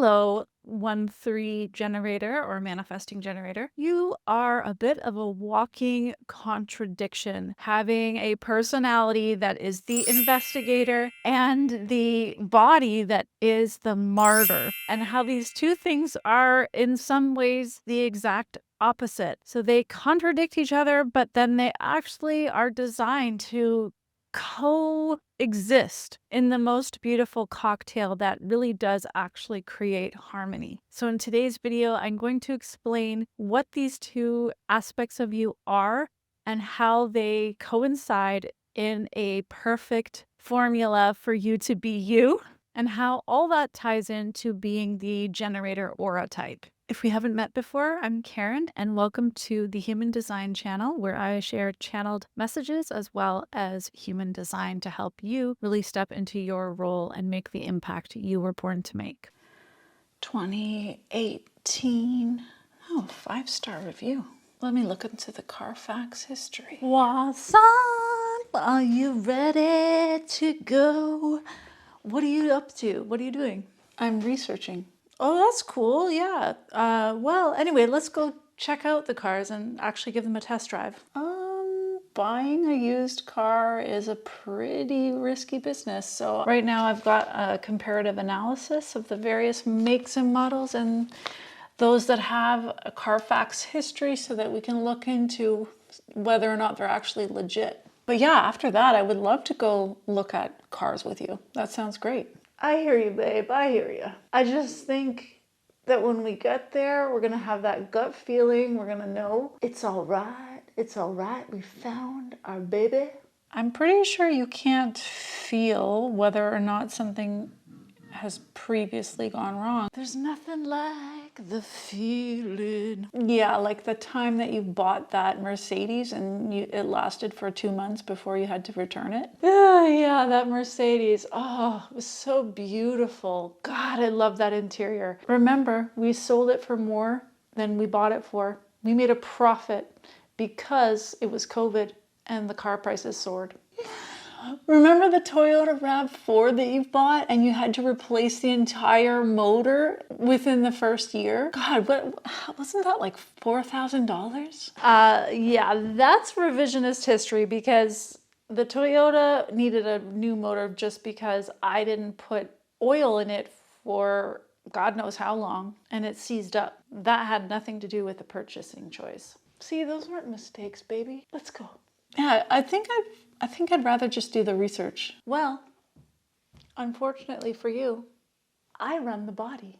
Hello, 1-3 generator or manifesting generator. You are a bit of a walking contradiction, having a personality that is the investigator and the body that is the martyr, and how these two things are in some ways the exact opposite. So they contradict each other, but then they actually are designed to coexist in the most beautiful cocktail that really does actually create harmony. So in today's video, I'm going to explain what these two aspects of you are and how they coincide in a perfect formula for you to be you, and how all that ties into being the generator aura type. If we haven't met before, I'm Karen, and welcome to the Human Design channel, where I share channeled messages as well as human design to help you really step into your role and make the impact you were born to make. 2018. Oh, 5-star review. Let me look into the Carfax history. What's up? Are you ready to go? What are you up to? What are you doing? I'm researching. Oh, that's cool. Yeah. Well, anyway, let's go check out the cars and actually give them a test drive. Buying a used car is a pretty risky business. So right now I've got a comparative analysis of the various makes and models and those that have a Carfax history so that we can look into whether or not they're actually legit. But yeah, after that, I would love to go look at cars with you. That sounds great. I hear you, babe. I hear you. I just think that when we get there, we're going to have that gut feeling. We're going to know it's all right. It's all right. We found our baby. I'm pretty sure you can't feel whether or not something has previously gone wrong. There's nothing like the feeling. Yeah, like the time that you bought that Mercedes and it lasted for 2 months before you had to return it. Yeah, that Mercedes. Oh, it was so beautiful. God, I love that interior. Remember, we sold it for more than we bought it for. We made a profit because it was COVID and the car prices soared. Remember the Toyota RAV4 that you bought and you had to replace the entire motor within the first year? God, wasn't that like $4,000? Yeah, that's revisionist history, because the Toyota needed a new motor just because I didn't put oil in it for God knows how long and it seized up. That had nothing to do with the purchasing choice. See, those weren't mistakes, baby. Let's go. Yeah, I think I'd rather just do the research. Well, unfortunately for you, I run the body.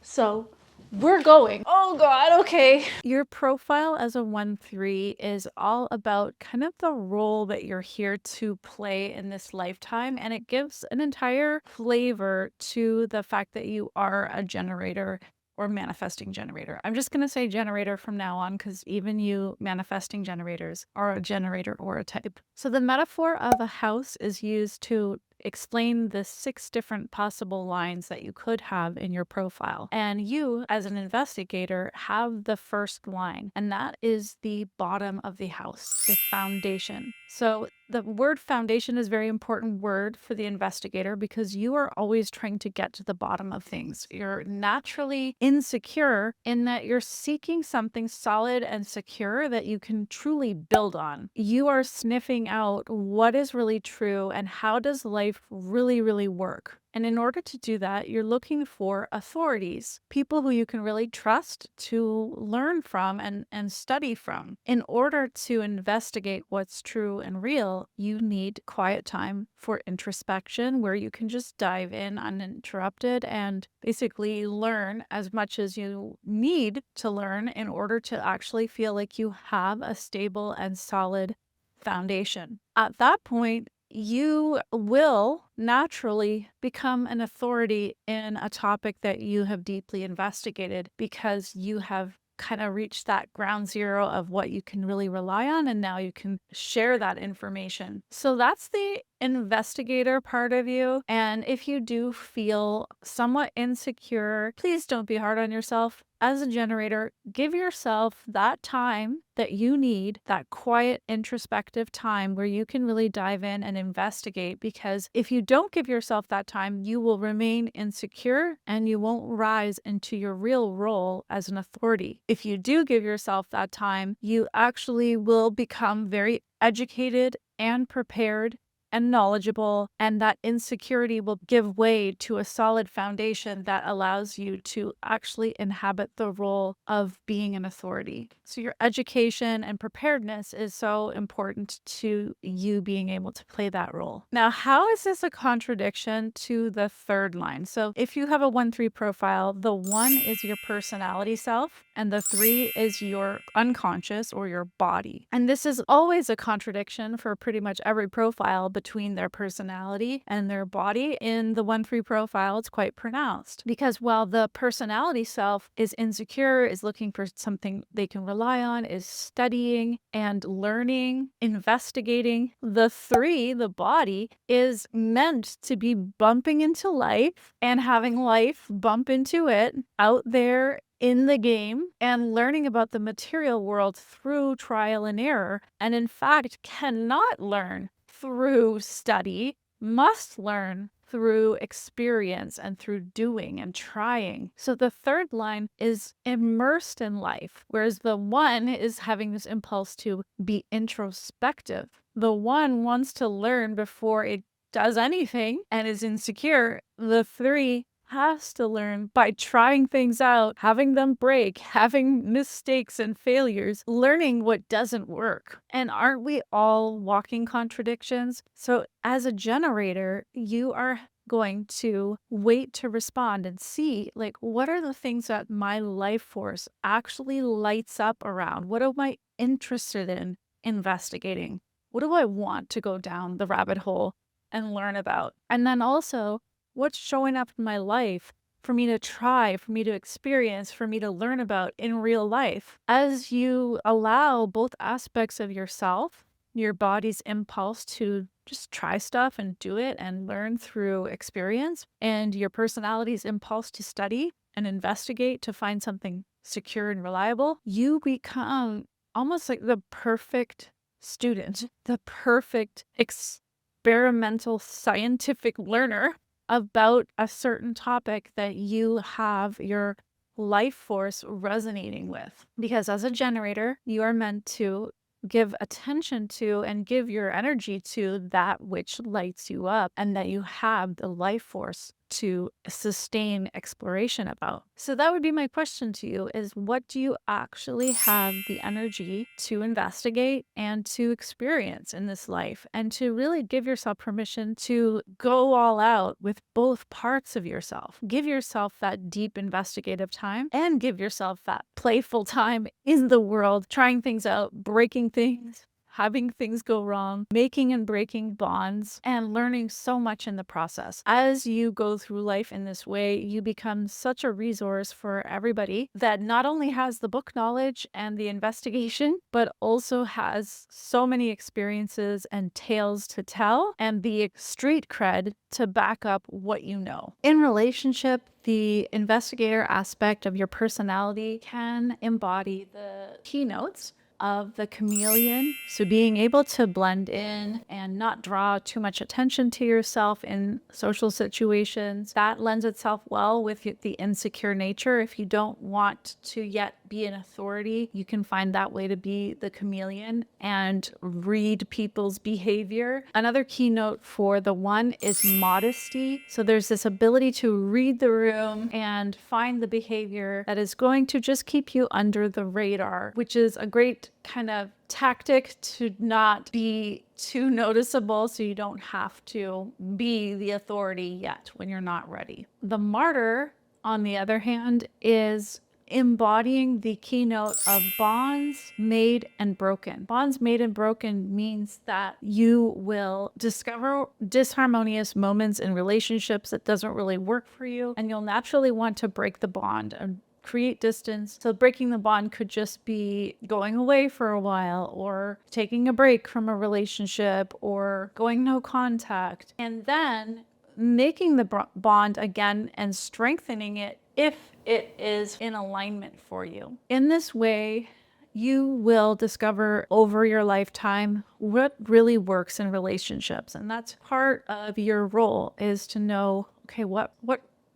So we're going. Oh God, okay. Your profile as a 1-3 is all about kind of the role that you're here to play in this lifetime, and it gives an entire flavor to the fact that you are a generator or manifesting generator. I'm just going to say generator from now on, because even you manifesting generators are a generator or a type. So the metaphor of a house is used to explain the 6 different possible lines that you could have in your profile. And you, as an investigator, have the first line, and that is the bottom of the house, the foundation. So the word foundation is a very important word for the investigator, because you are always trying to get to the bottom of things. You're naturally insecure in that you're seeking something solid and secure that you can truly build on. You are sniffing out what is really true and how does life really work. And in order to do that, you're looking for authorities, people who you can really trust to learn from and study from. In order to investigate what's true and real, you need quiet time for introspection, where you can just dive in uninterrupted and basically learn as much as you need to learn in order to actually feel like you have a stable and solid foundation. At that point, you will naturally become an authority in a topic that you have deeply investigated, because you have kind of reached that ground zero of what you can really rely on, and now you can share that information. So that's the investigator part of you. And if you do feel somewhat insecure, please don't be hard on yourself. as a generator, give yourself that time that you need, that quiet introspective time where you can really dive in and investigate. Because if you don't give yourself that time, you will remain insecure and you won't rise into your real role as an authority. If you do give yourself that time, you actually will become very educated and prepared and knowledgeable, and that insecurity will give way to a solid foundation that allows you to actually inhabit the role of being an authority. So your education and preparedness is so important to you being able to play that role. Now, how is this a contradiction to the third line? So if you have a 1-3 profile, the 1 is your personality self and the 3 is your unconscious or your body. And this is always a contradiction for pretty much every profile between their personality and their body. In the 1-3 profile, it's quite pronounced because while the personality self is insecure, is looking for something they can rely on, is studying and learning, investigating, the 3, the body, is meant to be bumping into life and having life bump into it out there in the game and learning about the material world through trial and error, and in fact cannot learn through study, must learn through experience and through doing and trying. So the third line is immersed in life, whereas the 1 is having this impulse to be introspective. The 1 wants to learn before it does anything and is insecure. The 3 has to learn by trying things out, having them break, having mistakes and failures, learning what doesn't work. And aren't we all walking contradictions? So as a generator, you are going to wait to respond and see, like, what are the things that my life force actually lights up around? What am I interested in investigating? What do I want to go down the rabbit hole and learn about? And then also, what's showing up in my life for me to try, for me to experience, for me to learn about in real life? As you allow both aspects of yourself, your body's impulse to just try stuff and do it and learn through experience, and your personality's impulse to study and investigate to find something secure and reliable, you become almost like the perfect student, the perfect experimental scientific learner about a certain topic that you have your life force resonating with. Because as a generator, you are meant to give attention to and give your energy to that which lights you up and that you have the life force to sustain exploration about. So that would be my question to you is, what do you actually have the energy to investigate and to experience in this life, and to really give yourself permission to go all out with both parts of yourself? Give yourself that deep investigative time and give yourself that playful time in the world, trying things out, breaking things, having things go wrong, making and breaking bonds, and learning so much in the process. As you go through life in this way, you become such a resource for everybody that not only has the book knowledge and the investigation, but also has so many experiences and tales to tell and the street cred to back up what you know. In relationship, the investigator aspect of your personality can embody the keynotes of the chameleon. So being able to blend in and not draw too much attention to yourself in social situations, that lends itself well with the insecure nature. If you don't want to yet be an authority, you can find that way to be the chameleon and read people's behavior. Another keynote for the 1 is modesty. So there's this ability to read the room and find the behavior that is going to just keep you under the radar, which is a great kind of tactic to not be too noticeable so you don't have to be the authority yet when you're not ready. The martyr, on the other hand, is embodying the keynote of bonds made and broken. Bonds made and broken means that you will discover disharmonious moments in relationships that doesn't really work for you, and you'll naturally want to break the bond and create distance. So breaking the bond could just be going away for a while, or taking a break from a relationship, or going no contact, and then making the bond again and strengthening it if it is in alignment for you. In this way, you will discover over your lifetime what really works in relationships. And that's part of your role, is to know, okay, what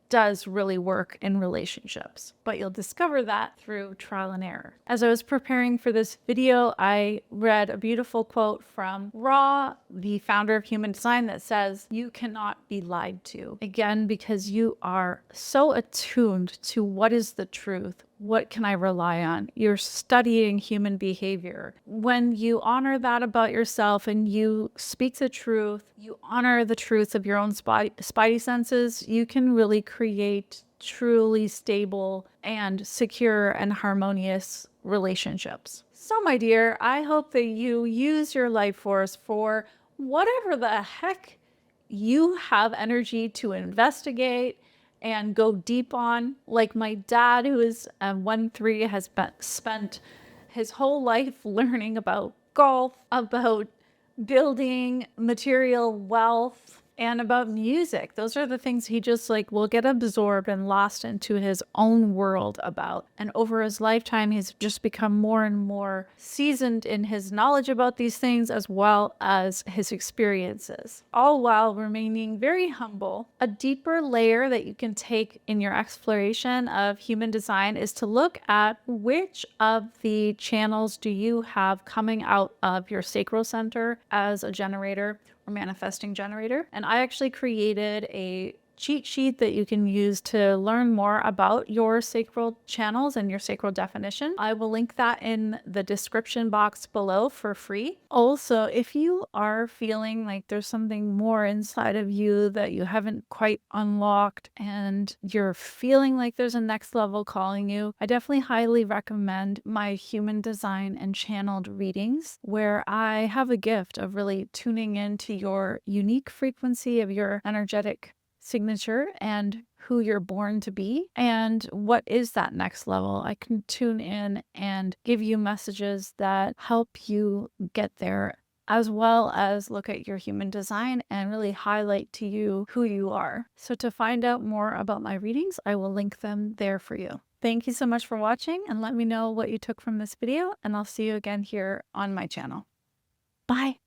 does really work in relationships. But you'll discover that through trial and error. As I was preparing for this video, I read a beautiful quote from Ra, the founder of Human Design, that says, "You cannot be lied to." Again, because you are so attuned to what is the truth. What can I rely on? You're studying human behavior. When you honor that about yourself and you speak the truth, you honor the truth of your own spidey senses, you can really create truly stable and secure and harmonious relationships. So, my dear, I hope that you use your life force for whatever the heck you have energy to investigate and go deep on. Like my dad, who is a 1-3, has spent his whole life learning about golf, about building material wealth, and about music. Those are the things he just like will get absorbed and lost into his own world about. And over his lifetime, he's just become more and more seasoned in his knowledge about these things, as well as his experiences, all while remaining very humble. A deeper layer that you can take in your exploration of human design is to look at which of the channels do you have coming out of your sacral center as a generator or manifesting generator. And I actually created a cheat sheet that you can use to learn more about your sacral channels and your sacral definition. I will link that in the description box below for free. Also, if you are feeling like there's something more inside of you that you haven't quite unlocked and you're feeling like there's a next level calling you, I definitely highly recommend my human design and channeled readings, where I have a gift of really tuning into your unique frequency of your energetic signature and who you're born to be and what is that next level. I can tune in and give you messages that help you get there, as well as look at your human design and really highlight to you who you are. So to find out more about my readings, I will link them there for you. Thank you so much for watching, and let me know what you took from this video, and I'll see you again here on my channel. Bye.